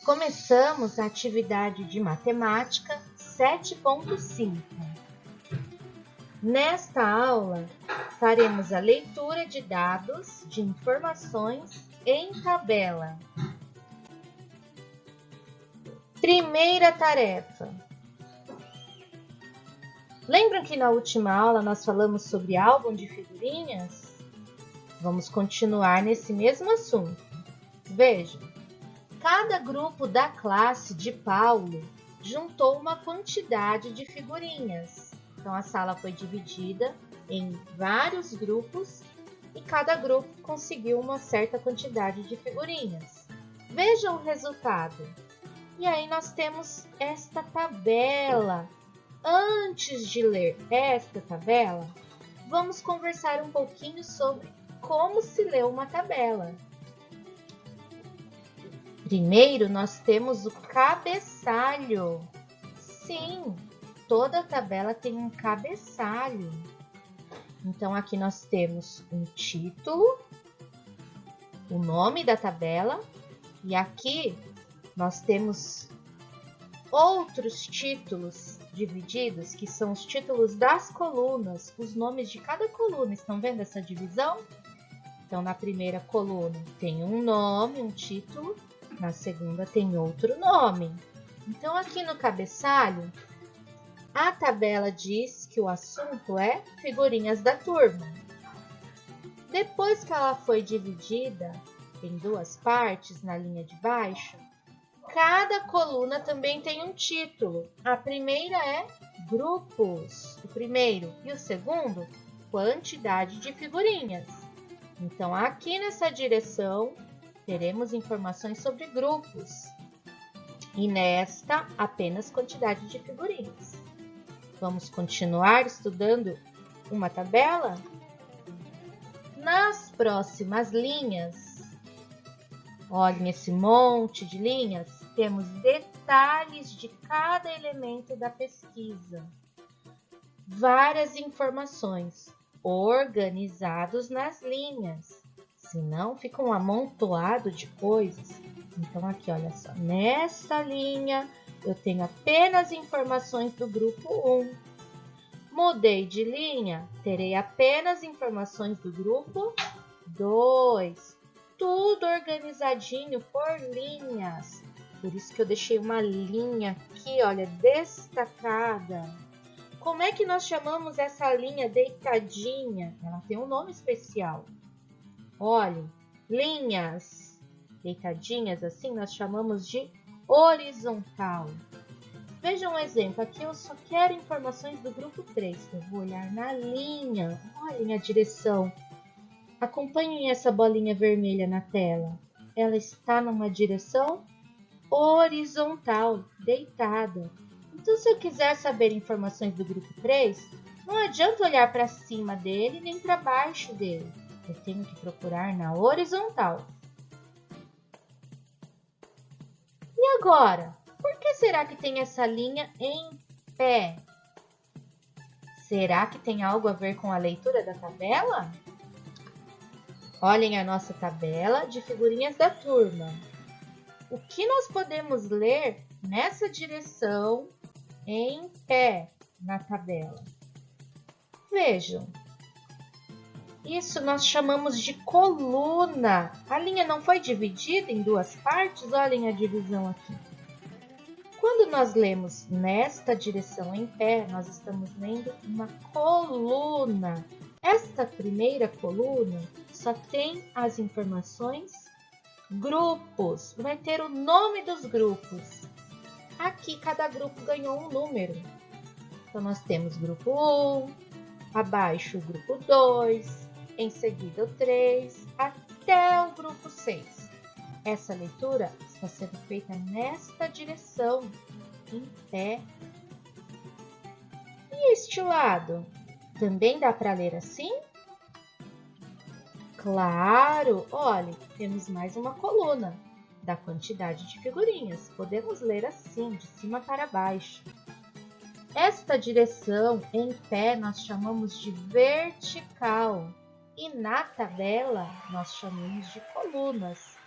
Começamos a atividade de matemática 7.5. Nesta aula, faremos a leitura de dados de informações em tabela. Primeira tarefa. Lembram que na última aula nós falamos sobre álbum de figurinhas? Vamos continuar nesse mesmo assunto. Vejam, cada grupo da classe de Paulo juntou uma quantidade de figurinhas. Então, a sala foi dividida em vários grupos e cada grupo conseguiu uma certa quantidade de figurinhas. Vejam o resultado. E aí nós temos esta tabela. Antes de ler esta tabela, vamos conversar um pouquinho sobre como se lê uma tabela. Primeiro, nós temos o cabeçalho. Sim, toda tabela tem um cabeçalho. Então, aqui nós temos um título, o nome da tabela, e aqui nós temos outros títulos divididos, que são os títulos das colunas, os nomes de cada coluna. Estão vendo essa divisão? Então, na primeira coluna tem um nome, um título, na segunda tem outro nome. Então, aqui no cabeçalho, a tabela diz que o assunto é figurinhas da turma. Depois que ela foi dividida em duas partes, na linha de baixo, cada coluna também tem um título. A primeira é grupos, o primeiro, e o segundo, quantidade de figurinhas. Então, aqui nessa direção, teremos informações sobre grupos. E nesta, apenas quantidade de figurinhas. Vamos continuar estudando uma tabela? Nas próximas linhas, olhem esse monte de linhas, temos detalhes de cada elemento da pesquisa. Várias informações organizados nas linhas, senão fica um amontoado de coisas. Então, aqui, olha só, nessa linha eu tenho apenas informações do grupo 1. Mudei de linha, terei apenas informações do grupo 2. Tudo organizadinho por linhas. Por isso que eu deixei uma linha aqui, olha, destacada. Como é que nós chamamos essa linha deitadinha? Ela tem um nome especial. Olha, linhas deitadinhas assim nós chamamos de horizontal. Vejam um exemplo, aqui eu só quero informações do grupo 3. Eu vou olhar na linha, olhem a direção. Acompanhem essa bolinha vermelha na tela. Ela está numa direção horizontal, deitada. Então, se eu quiser saber informações do grupo 3, não adianta olhar para cima dele nem para baixo dele. Eu tenho que procurar na horizontal. E agora? Por que será que tem essa linha em pé? Será que tem algo a ver com a leitura da tabela? Olhem a nossa tabela de figurinhas da turma. O que nós podemos ler nessa direção em pé na tabela? Vejam. Isso nós chamamos de coluna. A linha não foi dividida em duas partes? Olhem a divisão aqui. Quando nós lemos nesta direção em pé, nós estamos lendo uma coluna. Esta primeira coluna só tem as informações grupos. Vai ter o nome dos grupos. Aqui, cada grupo ganhou um número. Então, nós temos grupo 1, abaixo o grupo 2, em seguida o 3, até o grupo 6. Essa leitura está sendo feita nesta direção, em pé. E este lado? Também dá para ler assim? Claro! Olha, temos mais uma coluna da quantidade de figurinhas. Podemos ler assim, de cima para baixo. Esta direção em pé nós chamamos de vertical. E na tabela nós chamamos de colunas.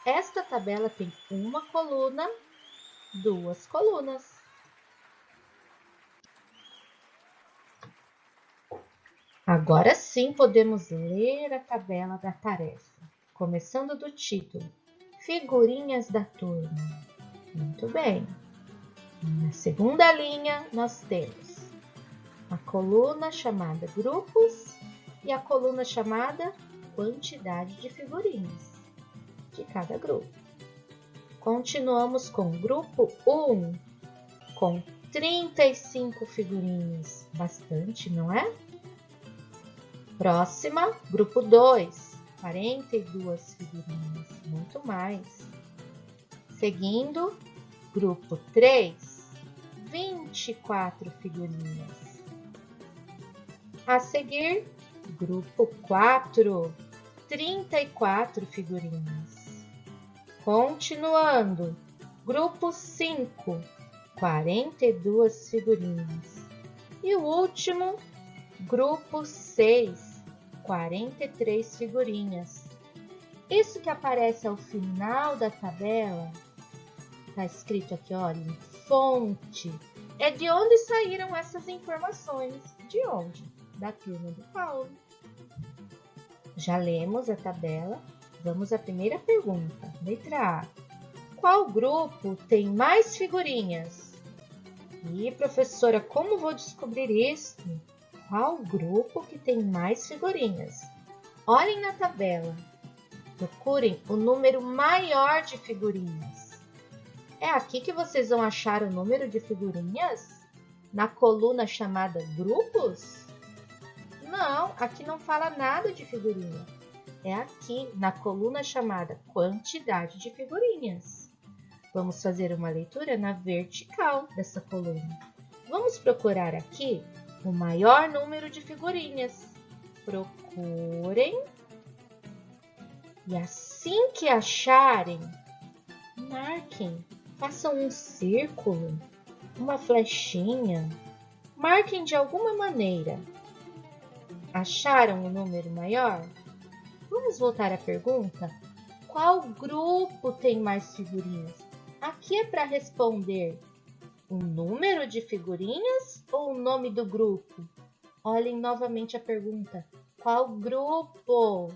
Esta tabela tem uma coluna, duas colunas. Agora sim podemos ler a tabela da tarefa, começando do título, Figurinhas da turma. Muito bem. Na segunda linha, nós temos a coluna chamada Grupos e a coluna chamada Quantidade de figurinhas de cada grupo. Continuamos com o grupo 1, com 35 figurinhas. Bastante, não é? Próxima, grupo 2, 42 figurinhas, muito mais. Seguindo, grupo 3, 24 figurinhas. A seguir, grupo 4, 34 figurinhas. Continuando, grupo 5, 42 figurinhas. E o último, grupo 6, 43 figurinhas. Isso que aparece ao final da tabela, está escrito aqui, olha, em fonte. É de onde saíram essas informações? De onde? Da turma do Paulo. Já lemos a tabela. Vamos à primeira pergunta. Letra A. Qual grupo tem mais figurinhas? E, professora, como vou descobrir isso? Qual grupo que tem mais figurinhas? Olhem na tabela. Procurem o número maior de figurinhas. É aqui que vocês vão achar o número de figurinhas? Na coluna chamada grupos? Não, aqui não fala nada de figurinha. É aqui, na coluna chamada quantidade de figurinhas. Vamos fazer uma leitura na vertical dessa coluna. Vamos procurar aqui o maior número de figurinhas. Procurem. E assim que acharem, marquem. Façam um círculo, uma flechinha. Marquem de alguma maneira. Acharam o número maior? Vamos voltar à pergunta. Qual grupo tem mais figurinhas? Aqui é para responder o número de figurinhas ou o nome do grupo? Olhem novamente a pergunta. Qual grupo?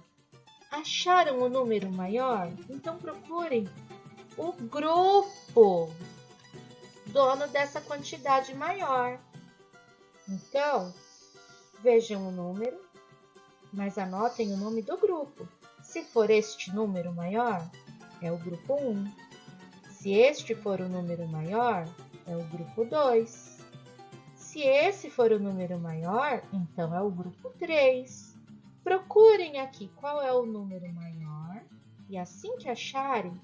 Acharam o número maior? Então procurem o grupo dono dessa quantidade maior. Então, vejam o número, mas anotem o nome do grupo. Se for este número maior, é o grupo 1. Se este for o número maior, é o grupo 2. Se esse for o número maior, então é o grupo 3. Procurem aqui qual é o número maior e assim que acharem,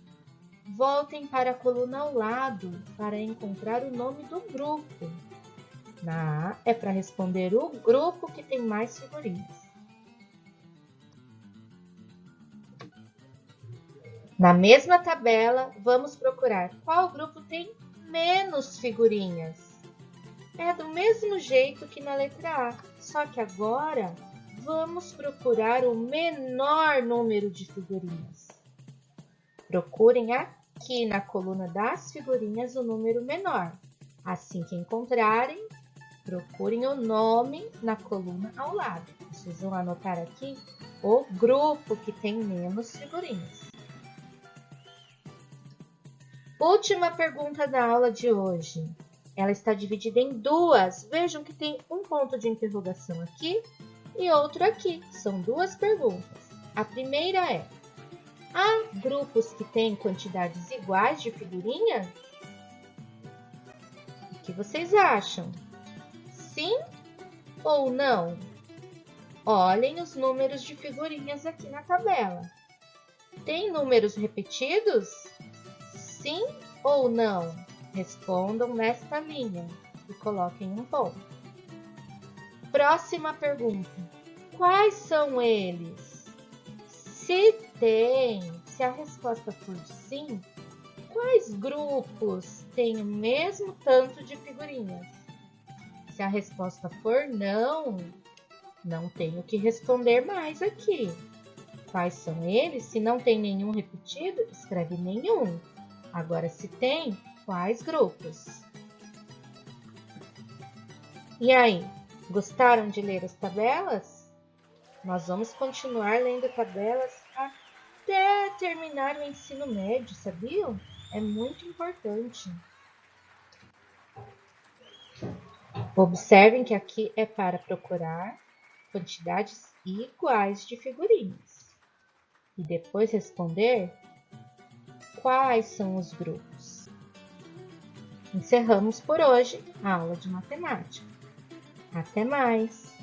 voltem para a coluna ao lado para encontrar o nome do grupo. Na A é para responder o grupo que tem mais figurinhas. Na mesma tabela, vamos procurar qual grupo tem menos figurinhas. É do mesmo jeito que na letra A, só que agora vamos procurar o menor número de figurinhas. Procurem aqui na coluna das figurinhas o número menor. Assim que encontrarem, procurem o nome na coluna ao lado. Vocês vão anotar aqui o grupo que tem menos figurinhas. Última pergunta da aula de hoje. Ela está dividida em duas. Vejam que tem um ponto de interrogação aqui e outro aqui. São duas perguntas. A primeira é: há grupos que têm quantidades iguais de figurinhas? O que vocês acham? Sim ou não? Olhem os números de figurinhas aqui na tabela. Tem números repetidos? Sim ou não? Respondam nesta linha e coloquem um ponto. Próxima pergunta. Quais são eles? Se a resposta for sim, quais grupos têm o mesmo tanto de figurinhas? Se a resposta for não, não tenho que responder mais aqui. Quais são eles? Se não tem nenhum repetido, escreve nenhum. Agora, se tem, quais grupos? E aí, gostaram de ler as tabelas? Nós vamos continuar lendo tabelas até terminar o ensino médio, sabiam? É muito importante. Observem que aqui é para procurar quantidades iguais de figurinhas e depois responder quais são os grupos. Encerramos por hoje a aula de matemática. Até mais!